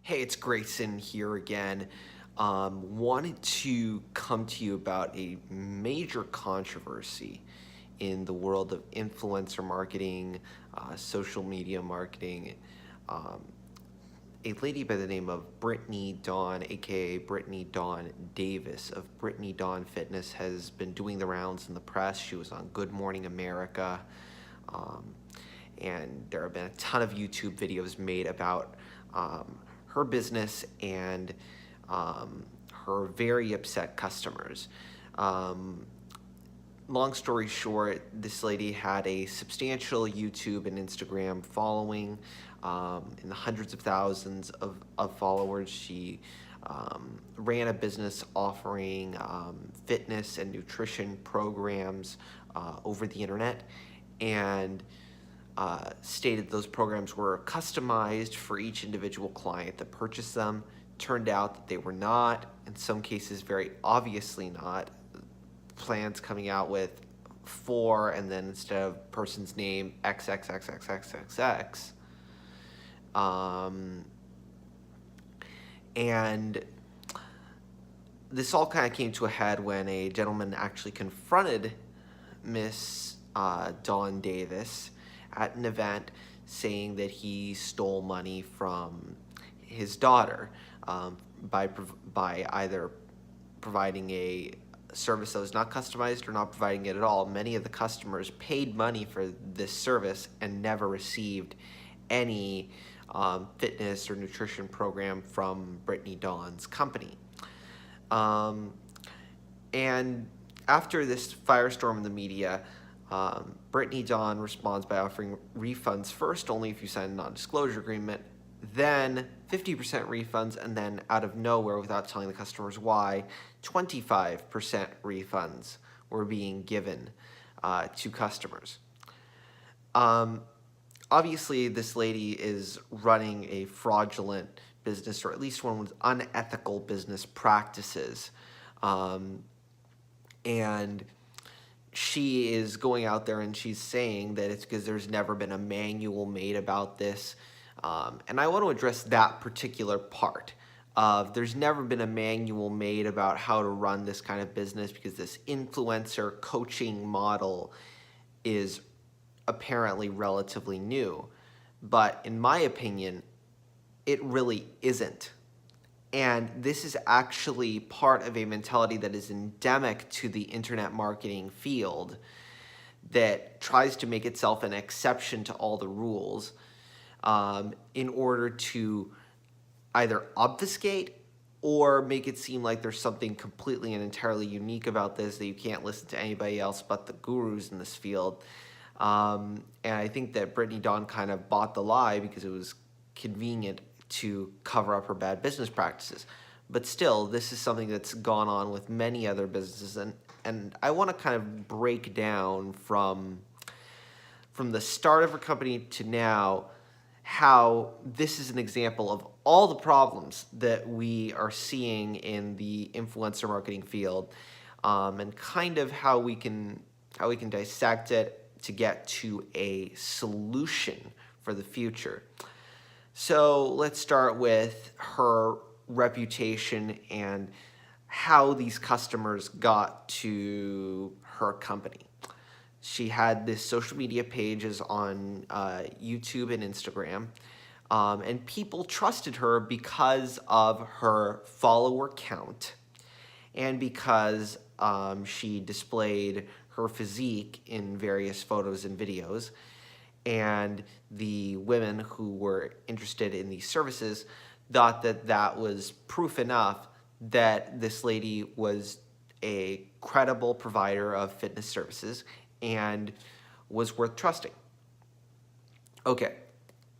Hey, it's Grayson here again. Wanted to come to you about a major controversy in the world of influencer marketing, social media marketing. Um, a lady by the name of Brittany Dawn, aka Brittany Dawn Davis of Brittany Dawn Fitness, has been doing the rounds in the press. She was on Good Morning America. Um, and there have been a ton of YouTube videos made about her business and her very upset customers. Um, Long story short, this lady had a substantial YouTube and Instagram following, in the hundreds of thousands of followers. She ran a business offering fitness and nutrition programs over the internet, and stated those programs were customized for each individual client that purchased them. Turned out that they were not, in some cases very obviously not. Plans coming out with four, and then instead of person's name, XXXXXXX. And this all kind of came to a head when a gentleman actually confronted Miss Dawn Davis at an event, saying that he stole money from his daughter by either providing a service that was not customized or not providing it at all. Many of the customers paid money for this service and never received any fitness or nutrition program from Brittany Dawn's company. And after this firestorm in the media, Brittany Dawn responds by offering refunds first only if you sign a non-disclosure agreement, then 50% refunds, and then out of nowhere, without telling the customers why, 25% refunds were being given to customers. Obviously, this lady is running a fraudulent business, or at least one with unethical business practices. And she is going out there and she's saying that it's because there's never been a manual made about this. And I want to address that particular part of there's never been a manual made about how to run this kind of business, because this influencer coaching model is apparently relatively new. But in my opinion, it really isn't. And this is actually part of a mentality that is endemic to the internet marketing field, that tries to make itself an exception to all the rules in order to either obfuscate or make it seem like there's something completely and entirely unique about this, that you can't listen to anybody else but the gurus in this field. And I think that Brittany Dawn kind of bought the lie because it was convenient to cover up her bad business practices. But still, this is something that's gone on with many other businesses, and I want to kind of break down from the start of her company to now how this is an example of all the problems that we are seeing in the influencer marketing field, and kind of how we can dissect it to get to a solution for the future. So let's start with her reputation and how these customers got to her company. She had this social media pages on YouTube and Instagram, and people trusted her because of her follower count and because she displayed her physique in various photos and videos. And the women who were interested in these services thought that that was proof enough that this lady was a credible provider of fitness services and was worth trusting. Okay,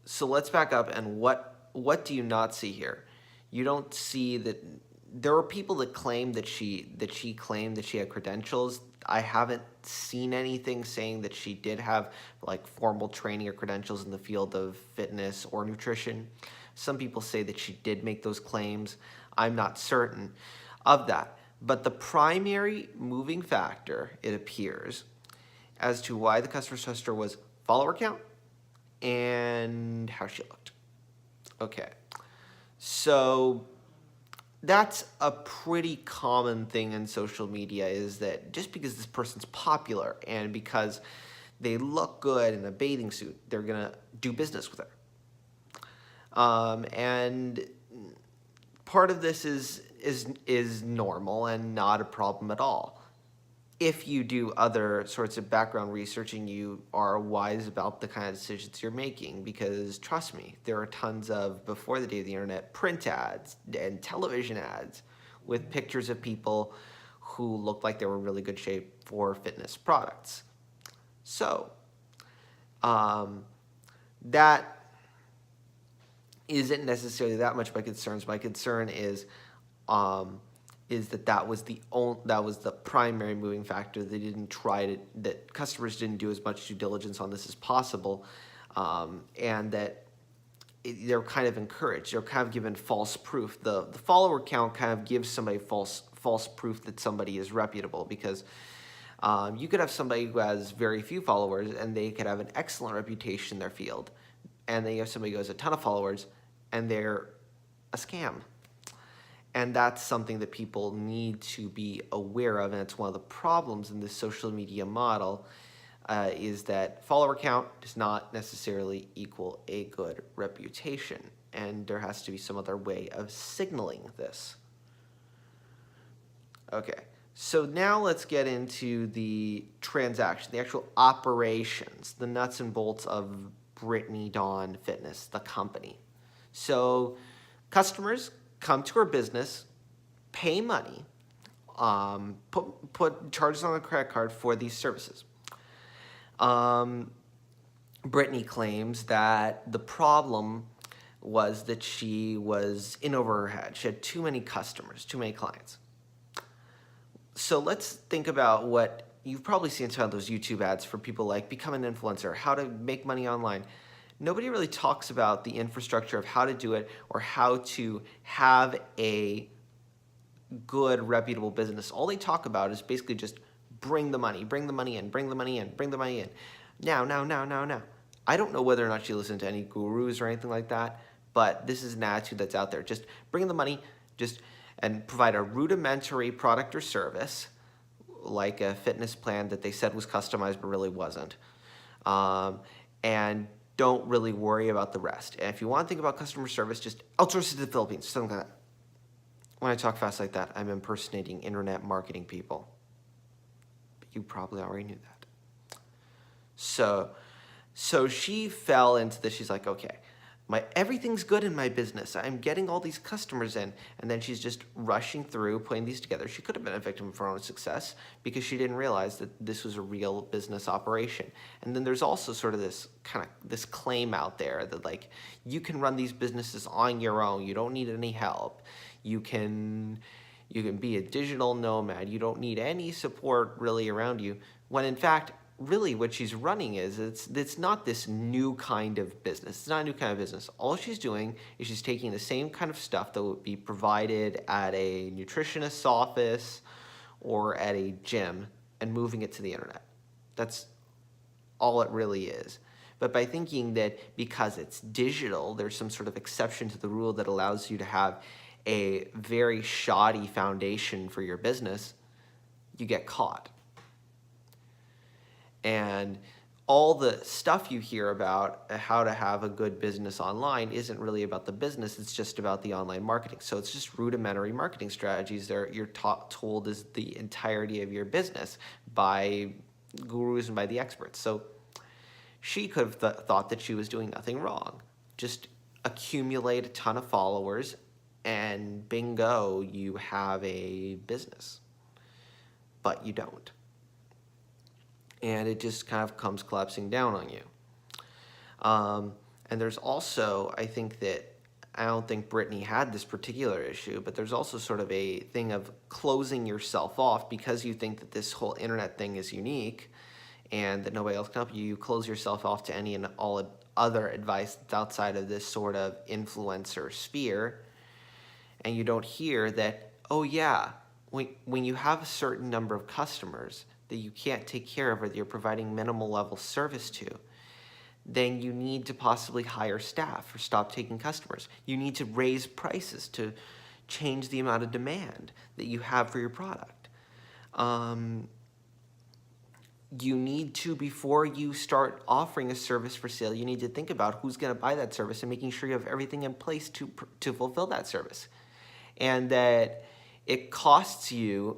so let's back up, and what do you not see here? You don't see that there are people that claim that she claimed that she had credentials. I haven't seen anything saying that she did have like formal training or credentials in the field of fitness or nutrition. Some people say that she did make those claims. I'm not certain of that. But the primary moving factor, it appears, as to why the customers trust her was follower count and how she looked. Okay, So that's a pretty common thing in social media, is that just because this person's popular and because they look good in a bathing suit, they're gonna do business with her. And part of this is normal and not a problem at all, if you do other sorts of background research and you are wise about the kind of decisions you're making. Because trust me, there are tons of, before the day of the internet, print ads and television ads with pictures of people who looked like they were in really good shape for fitness products. So that isn't necessarily that much my concerns. My concern is that was the primary moving factor. They didn't that customers didn't do as much due diligence on this as possible, and that they're kind of encouraged. They're kind of given false proof. The follower count kind of gives somebody false proof that somebody is reputable, because you could have somebody who has very few followers and they could have an excellent reputation in their field, and then you have somebody who has a ton of followers and they're a scam. And that's something that people need to be aware of, and it's one of the problems in this social media model, is that follower count does not necessarily equal a good reputation, and there has to be some other way of signaling this. Okay, so now let's get into the transaction, the actual operations, the nuts and bolts of Brittany Dawn Fitness, the company. So customers come to her business, pay money, put charges on the credit card for these services. Brittany claims that the problem was that she was in over her head. She had too many customers, too many clients. So let's think about what you've probably seen some of those YouTube ads for people like become an influencer, how to make money online. Nobody really talks about the infrastructure of how to do it or how to have a good, reputable business. All they talk about is basically just bring the money in, bring the money in, bring the money in. Now. I don't know whether or not you listen to any gurus or anything like that, but this is an attitude that's out there. Just bring the money, and provide a rudimentary product or service, like a fitness plan that they said was customized but really wasn't. And don't really worry about the rest. And if you want to think about customer service, just outsource it to the Philippines, something like that. When I talk fast like that, I'm impersonating internet marketing people. But you probably already knew that. So she fell into this. She's like, okay, everything's good in my business. I'm getting all these customers in. And then she's just rushing through, putting these together. She could have been a victim of her own success because she didn't realize that this was a real business operation. And then there's also sort of this claim out there that, like, you can run these businesses on your own. You don't need any help. You can be a digital nomad. You don't need any support really around you. When in fact, really what she's running it's not this new kind of business. It's not a new kind of business. All she's doing is she's taking the same kind of stuff that would be provided at a nutritionist's office or at a gym and moving it to the internet. That's all it really is. But by thinking that because it's digital, there's some sort of exception to the rule that allows you to have a very shoddy foundation for your business, you get caught. And all the stuff you hear about how to have a good business online isn't really about the business, it's just about the online marketing. So it's just rudimentary marketing strategies that you're told is the entirety of your business by gurus and by the experts. So she could have thought that she was doing nothing wrong. Just accumulate a ton of followers and bingo, you have a business. But you don't. And it just kind of comes collapsing down on you. And there's also, I don't think Brittany had this particular issue, but there's also sort of a thing of closing yourself off because you think that this whole internet thing is unique and that nobody else can help you. You close yourself off to any and all other advice that's outside of this sort of influencer sphere. And you don't hear that, oh yeah, when you have a certain number of customers that you can't take care of or that you're providing minimal level service to, then you need to possibly hire staff or stop taking customers. You need to raise prices to change the amount of demand that you have for your product. You need to, before you start offering a service for sale, you need to think about who's going to buy that service and making sure you have everything in place to fulfill that service. And that it costs you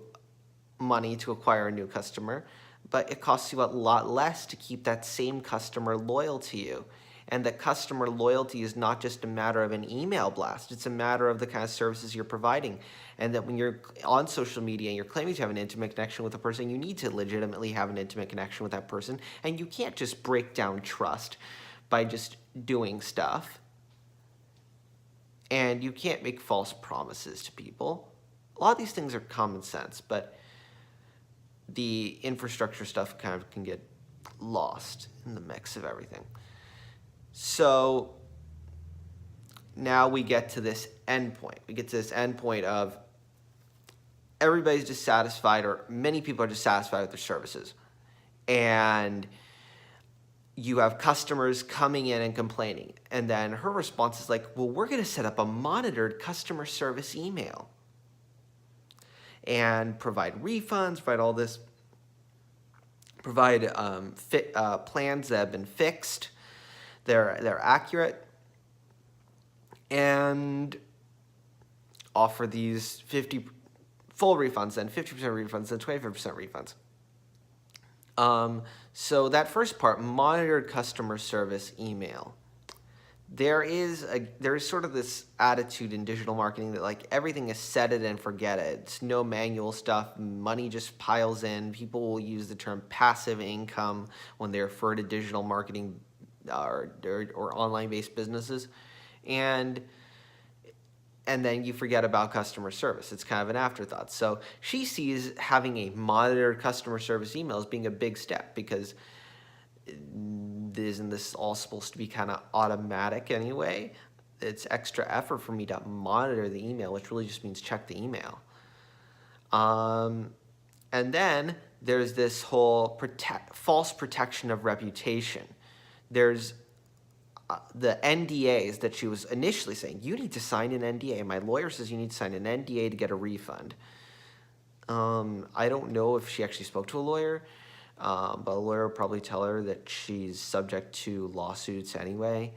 money to acquire a new customer, but it costs you a lot less to keep that same customer loyal to you. And that customer loyalty is not just a matter of an email blast, it's a matter of the kind of services you're providing. And that when you're on social media and you're claiming to have an intimate connection with a person, you need to legitimately have an intimate connection with that person. And you can't just break down trust by just doing stuff. And you can't make false promises to people. A lot of these things are common sense, but the infrastructure stuff kind of can get lost in the mix of everything. So now we get to this end point. We get to this end point of everybody's dissatisfied, or many people are dissatisfied with their services. And you have customers coming in and complaining. And then her response is like, well, we're going to set up a monitored customer service email and provide refunds, provide all this, provide plans that have been fixed. They're accurate, and offer these 50 full refunds, then 50% refunds, then 25% refunds. So that first part, monitored customer service email. There is sort of this attitude in digital marketing that like everything is set it and forget it. It's no manual stuff. Money just piles in. People will use the term passive income when they refer to digital marketing or online-based businesses, and then you forget about customer service. It's kind of an afterthought. So she sees having a monitored customer service email as being a big step, because isn't this all supposed to be kind of automatic anyway? It's extra effort for me to monitor the email, which really just means check the email. And then there's this whole false protection of reputation. There's the NDAs that she was initially saying, you need to sign an NDA. My lawyer says you need to sign an NDA to get a refund. I don't know if she actually spoke to a lawyer, but a lawyer will probably tell her that she's subject to lawsuits anyway.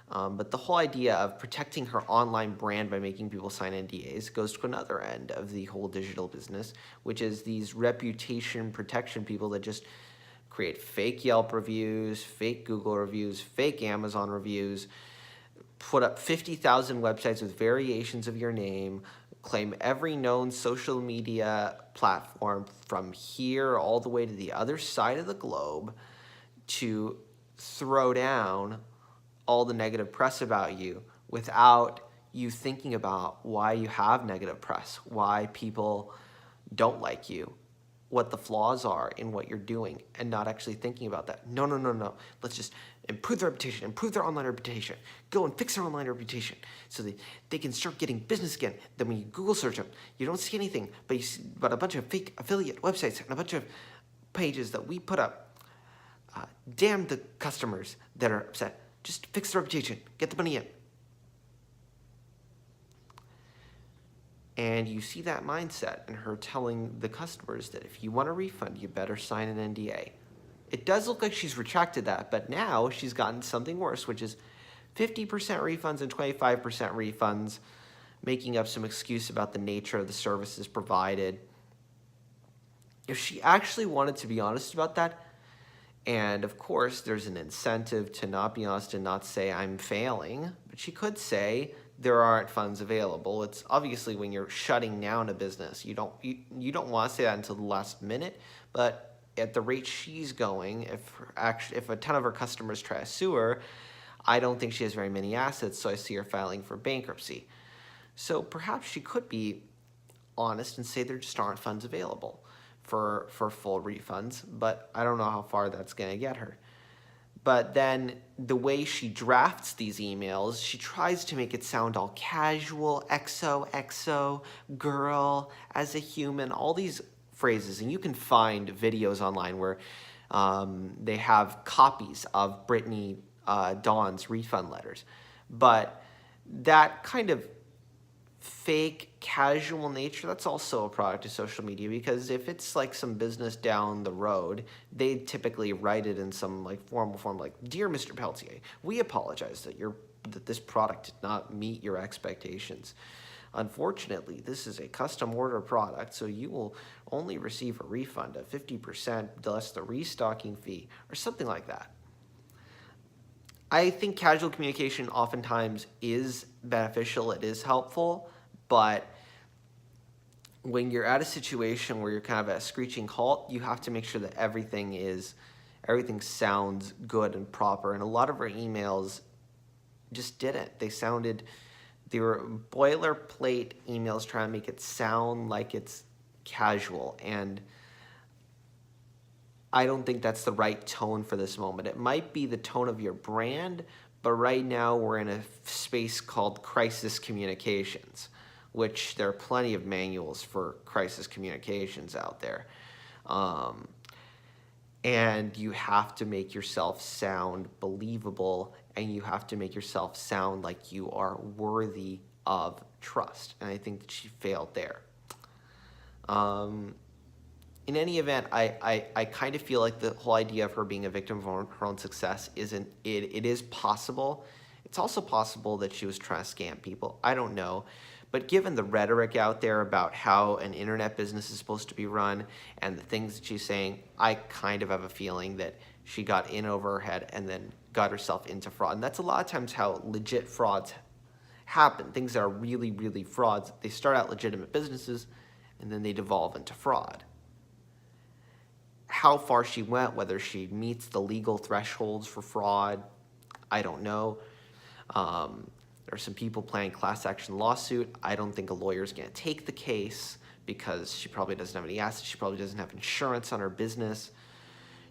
But the whole idea of protecting her online brand by making people sign NDAs goes to another end of the whole digital business, which is these reputation protection people that just create fake Yelp reviews, fake Google reviews, fake Amazon reviews, put up 50,000 websites with variations of your name, claim every known social media platform from here all the way to the other side of the globe to throw down all the negative press about you without you thinking about why you have negative press, why people don't like you, what the flaws are in what you're doing, and not actually thinking about that. No. Let's just improve their reputation, improve their online reputation. Go and fix their online reputation so that they can start getting business again. Then when you Google search them, you don't see anything, but you see but a bunch of fake affiliate websites and a bunch of pages that we put up. Damn the customers that are upset. Just fix the reputation. Get the money in. And you see that mindset in her telling the customers that if you want a refund, you better sign an NDA. It does look like she's retracted that, but now she's gotten something worse, which is 50% refunds and 25% refunds, making up some excuse about the nature of the services provided. If she actually wanted to be honest about that, and of course there's an incentive to not be honest and not say I'm failing, but she could say there aren't funds available. It's obviously when you're shutting down a business, you don't want to say that until the last minute, but at the rate she's going, if a ton of her customers try to sue her, I don't think she has very many assets, so I see her filing for bankruptcy. So perhaps she could be honest and say there just aren't funds available for full refunds, but I don't know how far that's going to get her. But then the way she drafts these emails, she tries to make it sound all casual, XOXO, girl, as a human, all these phrases. And you can find videos online where they have copies of Brittany Dawn's refund letters. But that kind of fake casual nature, that's also a product of social media, because if it's like some business down the road, they typically write it in some like formal form, like, "Dear Mr. Peltier, we apologize that this product did not meet your expectations. Unfortunately, this is a custom order product, so you will only receive a refund of 50% less the restocking fee," or something like that. I think casual communication oftentimes is beneficial, it is helpful, but when you're at a situation where you're kind of at a screeching halt, you have to make sure that everything sounds good and proper. And a lot of our emails just didn't. They were boilerplate emails trying to make it sound like it's casual. And I don't think that's the right tone for this moment. It might be the tone of your brand, but right now we're in a space called crisis communications, which there are plenty of manuals for crisis communications out there. And you have to make yourself sound believable, and you have to make yourself sound like you are worthy of trust. And I think that she failed there. In any event, I kind of feel like the whole idea of her being a victim of her own success isn't it. It is possible. It's also possible that she was trying to scam people. I don't know. But given the rhetoric out there about how an internet business is supposed to be run and the things that she's saying, I kind of have a feeling that she got in over her head and then got herself into fraud. And that's a lot of times how legit frauds happen. Things that are really, really frauds, they start out legitimate businesses and then they devolve into fraud. How far she went, whether she meets the legal thresholds for fraud, I don't know. There are some people planning class action lawsuit. I don't think a lawyer is going to take the case because she probably doesn't have any assets. She probably doesn't have insurance on her business.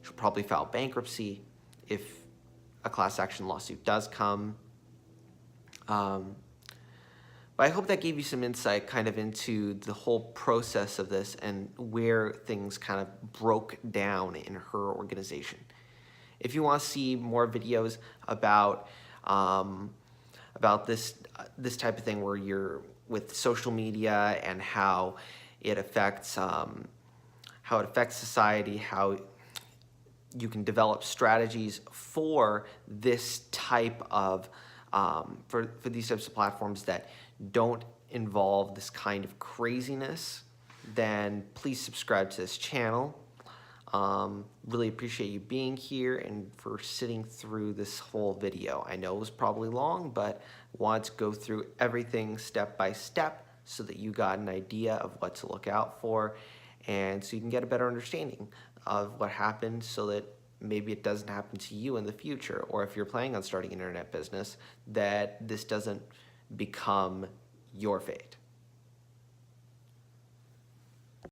She'll probably file bankruptcy if a class action lawsuit does come. But I hope that gave you some insight kind of into the whole process of this and where things kind of broke down in her organization. If you want to see more videos about this type of thing where you're with social media and how it affects society, how you can develop strategies for this type of for these types of platforms that don't involve this kind of craziness, then please subscribe to this channel. Really appreciate you being here and for sitting through this whole video. I know it was probably long, but wanted to go through everything step by step so that you got an idea of what to look out for and so you can get a better understanding of what happened so that maybe it doesn't happen to you in the future, or if you're planning on starting an internet business, that this doesn't become your fate.